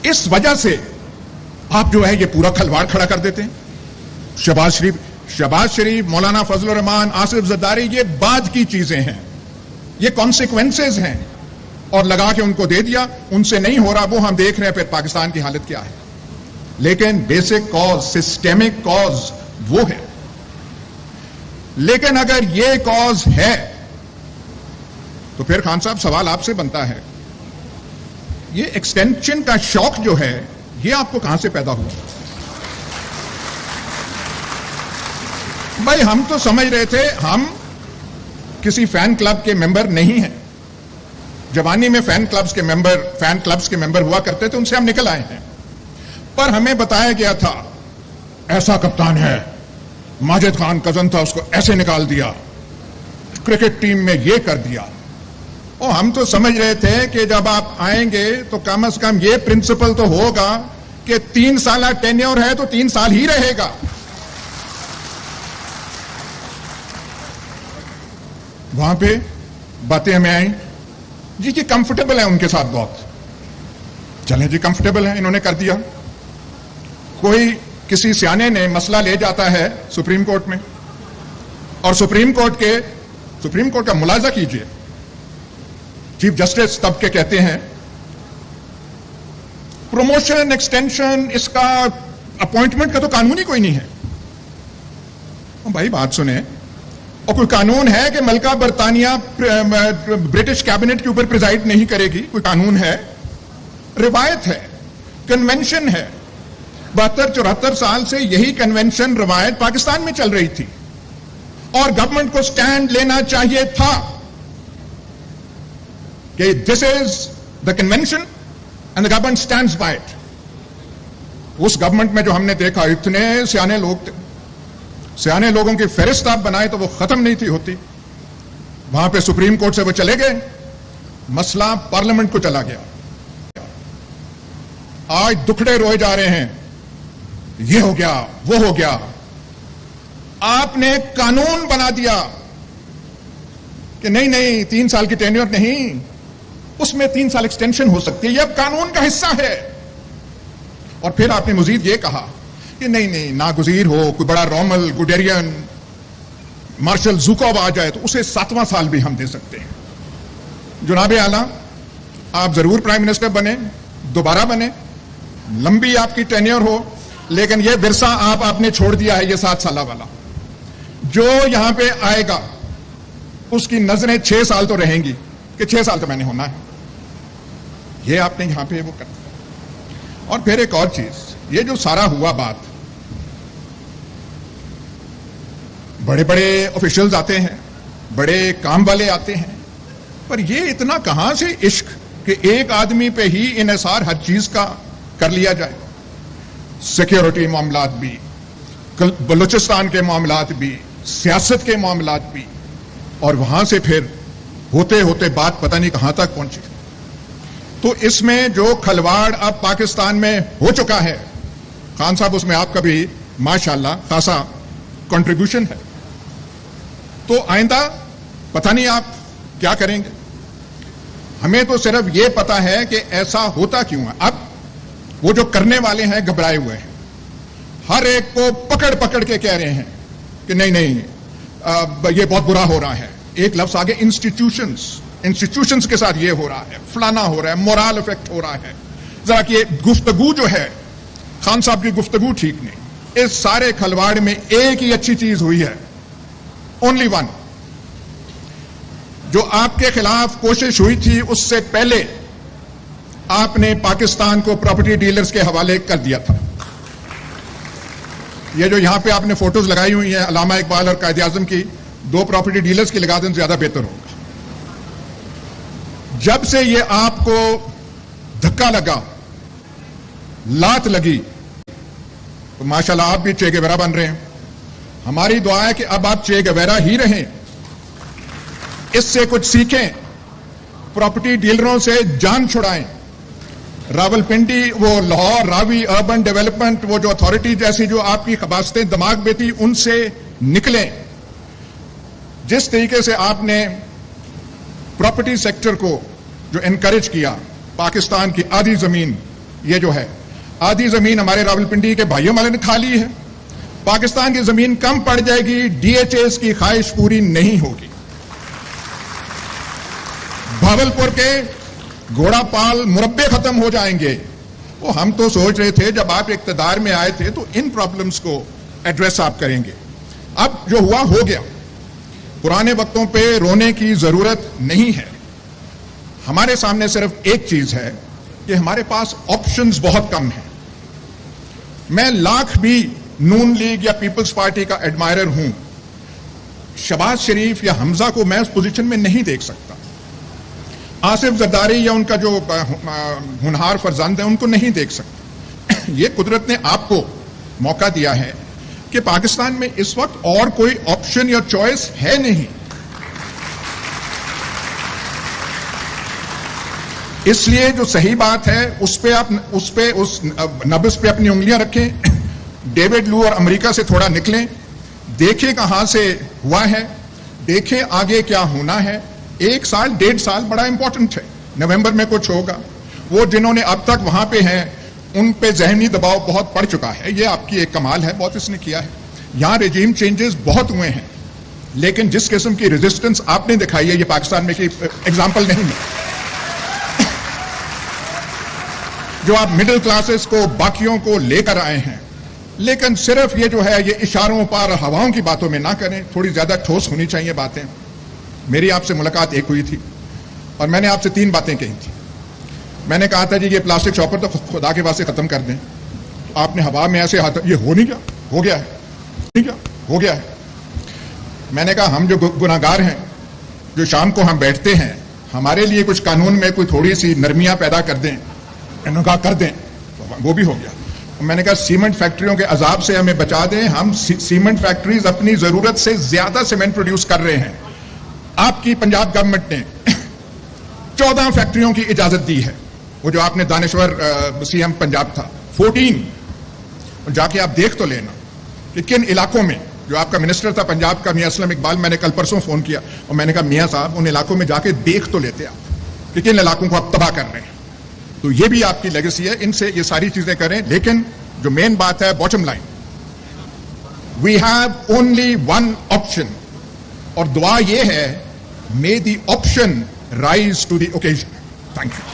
اس وجہ سے آپ جو ہے یہ پورا کھلواڑ کھڑا کر دیتے ہیں. شہباز شریف, مولانا فضل الرحمان, آصف زرداری, یہ بعد کی چیزیں ہیں, یہ کانسیکوینسز ہیں, اور لگا کے ان کو دے دیا. ان سے نہیں ہو رہا, وہ ہم دیکھ رہے ہیں پھر پاکستان کی حالت کیا ہے. لیکن بیسک کاز, سسٹمک کاز وہ ہے. لیکن اگر یہ کاز ہے تو پھر خان صاحب سوال آپ سے بنتا ہے, یہ ایکسٹینشن کا شوق جو ہے یہ آپ کو کہاں سے پیدا ہوا؟ بھائی ہم تو سمجھ رہے تھے ہم کسی فین کلب کے ممبر نہیں ہیں. جوانی میں فین کلبز کے ممبر ہوا کرتے تھے, ان سے ہم نکل آئے ہیں. پر ہمیں بتایا گیا تھا ایسا کپتان ہے, ماجد خان کزن تھا, اس کو ایسے نکال دیا, کرکٹ ٹیم میں یہ کر دیا. اور ہم تو سمجھ رہے تھے کہ جب آپ آئیں گے تو کم از کم یہ پرنسپل تو ہوگا کہ 3 سالہ ٹینیور ہے تو 3 سال ہی رہے گا. وہاں پہ باتیں ہمیں آئیں جی کہ کمفرٹیبل ہے ان کے ساتھ بہت. چلیں جی کمفرٹیبل ہے, انہوں نے کر دیا. کوئی کسی سیانے نے مسئلہ لے جاتا ہے سپریم کورٹ میں, اور سپریم کورٹ کا ملاحظہ کیجئے, چیف جسٹس تب کے کہتے ہیں پروموشن ایکسٹینشن اس کا اپوائنٹمنٹ کا تو قانون ہی کوئی نہیں ہے. بھائی بات سنیں, اور کوئی قانون ہے کہ ملکہ برطانیہ برٹش کیبنٹ کے اوپر پریزائڈ نہیں کرے گی؟ کوئی قانون ہے؟ روایت ہے, کنونشن ہے. 72-74 سال سے یہی کنونشن روایت پاکستان میں چل رہی تھی, اور گورنمنٹ کو سٹینڈ لینا چاہیے تھا کہ this is the convention and the government stands by it. اس گورنمنٹ میں جو ہم نے دیکھا اتنے سیانے لوگ تھے, سیانے لوگوں کی فہرست آپ بنائے تو وہ ختم نہیں تھی ہوتی. وہاں پہ سپریم کورٹ سے وہ چلے گئے, مسئلہ پارلیمنٹ کو چلا گیا. آج دکھڑے روئے جا رہے ہیں, یہ ہو گیا وہ ہو گیا. آپ نے قانون بنا دیا کہ نہیں 3 سال کی ٹینیور نہیں, اس میں 3 سال ایکسٹینشن ہو سکتی ہے, یہ اب قانون کا حصہ ہے. اور پھر آپ نے مزید یہ کہا کہ نہیں ناگزیر ہو کوئی بڑا رومل گوڈیرین مارشل زوکوو آ جائے تو اسے 7واں سال بھی ہم دے سکتے ہیں. جناب اعلیٰ, آپ ضرور پرائم منسٹر بنے, دوبارہ بنے, لمبی آپ کی ٹینیور ہو, لیکن یہ ورثہ آپ نے چھوڑ دیا ہے, یہ 7 سالہ والا. جو یہاں پہ آئے گا اس کی نظریں 6 سال تو رہیں گی کہ 6 سال تو میں نے ہونا ہے. یہ آپ نے یہاں پہ وہ کر. اور پھر ایک اور چیز, یہ جو سارا ہوا بات, بڑے بڑے آفیشلز آتے ہیں, بڑے کام والے آتے ہیں, پر یہ اتنا کہاں سے عشق کہ ایک آدمی پہ ہی انحصار ہر چیز کا کر لیا جائے. سیکیورٹی معاملات بھی, بلوچستان کے معاملات بھی, سیاست کے معاملات بھی, اور وہاں سے پھر ہوتے ہوتے بات پتہ نہیں کہاں تک پہنچی. تو اس میں جو کھلواڑ اب پاکستان میں ہو چکا ہے, خان صاحب اس میں آپ کا بھی ماشاءاللہ خاصا کنٹریبیوشن ہے. تو آئندہ پتہ نہیں آپ کیا کریں گے. ہمیں تو صرف یہ پتا ہے کہ ایسا ہوتا کیوں ہے. اب وہ جو کرنے والے ہیں گھبرائے ہوئے ہیں, ہر ایک کو پکڑ پکڑ کے کہہ رہے ہیں کہ نہیں یہ بہت برا ہو رہا ہے. ایک لفظ آگے, انسٹیٹیوشنز کے ساتھ یہ ہو رہا ہے, فلانا ہو رہا ہے, مورال افیکٹ ہو رہا ہے. ذرا کہ گفتگو جو ہے, خان صاحب کی گفتگو ٹھیک نہیں. اس سارے کھلواڑ میں ایک ہی اچھی چیز ہوئی ہے, اونلی ون. جو آپ کے خلاف کوشش ہوئی تھی اس سے پہلے آپ نے پاکستان کو پراپرٹی ڈیلرز کے حوالے کر دیا تھا. یہ جو یہاں پہ آپ نے فوٹوز لگائی ہوئی ہیں علامہ اقبال اور قائد اعظم کی, 2 پراپرٹی ڈیلرز کی لگا دیں زیادہ بہتر ہوگا. جب سے یہ آپ کو دھکا لگا, لات لگی, تو ماشاءاللہ آپ بھی چے گیورا بن رہے ہیں. ہماری دعا ہے کہ اب آپ چے گیورا ہی رہیں, اس سے کچھ سیکھیں, پراپرٹی ڈیلروں سے جان چھڑائیں. راولپنڈی, وہ لاہور راوی اربن ڈیولپمنٹ, وہ جو اتھارٹی جیسی جو آپ کی خباستیں دماغ میں تھی, ان سے نکلیں. جس طریقے سے آپ نے پراپرٹی سیکٹر کو جو انکریج کیا, پاکستان کی آدھی زمین یہ جو ہے آدھی زمین ہمارے راولپنڈی کے بھائیوں والے نے کھا لی ہے. پاکستان کی زمین کم پڑ جائے گی, DHAs کی خواہش پوری نہیں ہوگی. بھاولپور کے گھوڑا پال مربے ختم ہو جائیں گے. وہ ہم تو سوچ رہے تھے جب آپ اقتدار میں آئے تھے تو ان پرابلمز کو ایڈریس آپ کریں گے. اب جو ہوا ہو گیا. پرانے وقتوں پہ رونے کی ضرورت نہیں ہے. ہمارے سامنے صرف ایک چیز ہے کہ ہمارے پاس آپشنز بہت کم ہیں. میں لاکھ بھی نون لیگ یا پیپلز پارٹی کا ایڈمائرر ہوں, شہباز شریف یا حمزہ کو میں اس پوزیشن میں نہیں دیکھ سکتا. آصف زرداری یا ان کا جو ہونہار فرزند ہے ان کو نہیں دیکھ سکتا. یہ قدرت نے آپ کو موقع دیا ہے کہ پاکستان میں اس وقت اور کوئی آپشن یا چوائس ہے نہیں. اس لیے جو صحیح بات ہے اس نبض پہ اپنی انگلیاں رکھیں. ڈیوڈ لو اور امریکہ سے تھوڑا نکلیں, دیکھیں کہاں سے ہوا ہے, دیکھیں آگے کیا ہونا ہے. 1 سال 1.5 سال بڑا امپورٹنٹ ہے. نومبر میں کچھ ہوگا. وہ جنہوں نے اب تک وہاں پہ ہیں ان پہ ذہنی دباؤ بہت پڑ چکا ہے. یہ آپ کی ایک کمال ہے, بہت اس نے کیا ہے. یہاں رجیم چینجز بہت ہوئے ہیں, لیکن جس قسم کی ریزسٹنس آپ نے دکھائی ہے یہ پاکستان میں کی ایگزامپل نہیں ہے. جو آپ مڈل کلاسز کو باقیوں کو لے کر آئے ہیں, لیکن صرف یہ جو ہے یہ اشاروں پر ہواؤں کی باتوں میں نہ کریں. تھوڑی زیادہ ٹھوس ہونی چاہیے باتیں. میری آپ سے ملاقات ایک ہوئی تھی اور میں نے آپ سے 3 باتیں کہی تھی. میں نے کہا تھا جی یہ پلاسٹک شاپر تو خدا کے واسطے ختم کر دیں. آپ نے ہوا میں ایسے ہاتھ, یہ ہو نہیں گیا, ہو گیا ہے, ہو گیا ہے. میں نے کہا ہم جو گناہگار ہیں, جو شام کو ہم بیٹھتے ہیں, ہمارے لیے کچھ قانون میں کوئی تھوڑی سی نرمیاں پیدا کر دیں, انہوں نے کہا کر دیں. وہ بھی ہو گیا. میں نے کہا سیمنٹ فیکٹریوں کے عذاب سے ہمیں بچا دیں. ہم سیمنٹ فیکٹریز اپنی ضرورت سے زیادہ سیمنٹ پروڈیوس کر رہے ہیں. آپ کی پنجاب گورنمنٹ نے 14 فیکٹریوں کی اجازت دی ہے. وہ جو آپ نے دانشور CM پنجاب تھا 14. جا کے آپ دیکھ تو لینا کہ کن علاقوں میں, جو آپ کا منسٹر تھا پنجاب کا میاں اسلم اقبال, میں نے کل پرسوں فون کیا اور میں نے کہا میاں صاحب ان علاقوں میں جا کے دیکھ تو لیتے آپ کہ کن علاقوں کو آپ تباہ کر رہے ہیں. تو یہ بھی آپ کی لیگیسی ہے. ان سے یہ ساری چیزیں کریں. لیکن جو مین بات ہے, bottom line, we have only one option. اور دعا یہ ہے, may the option rise to the occasion. Thank you.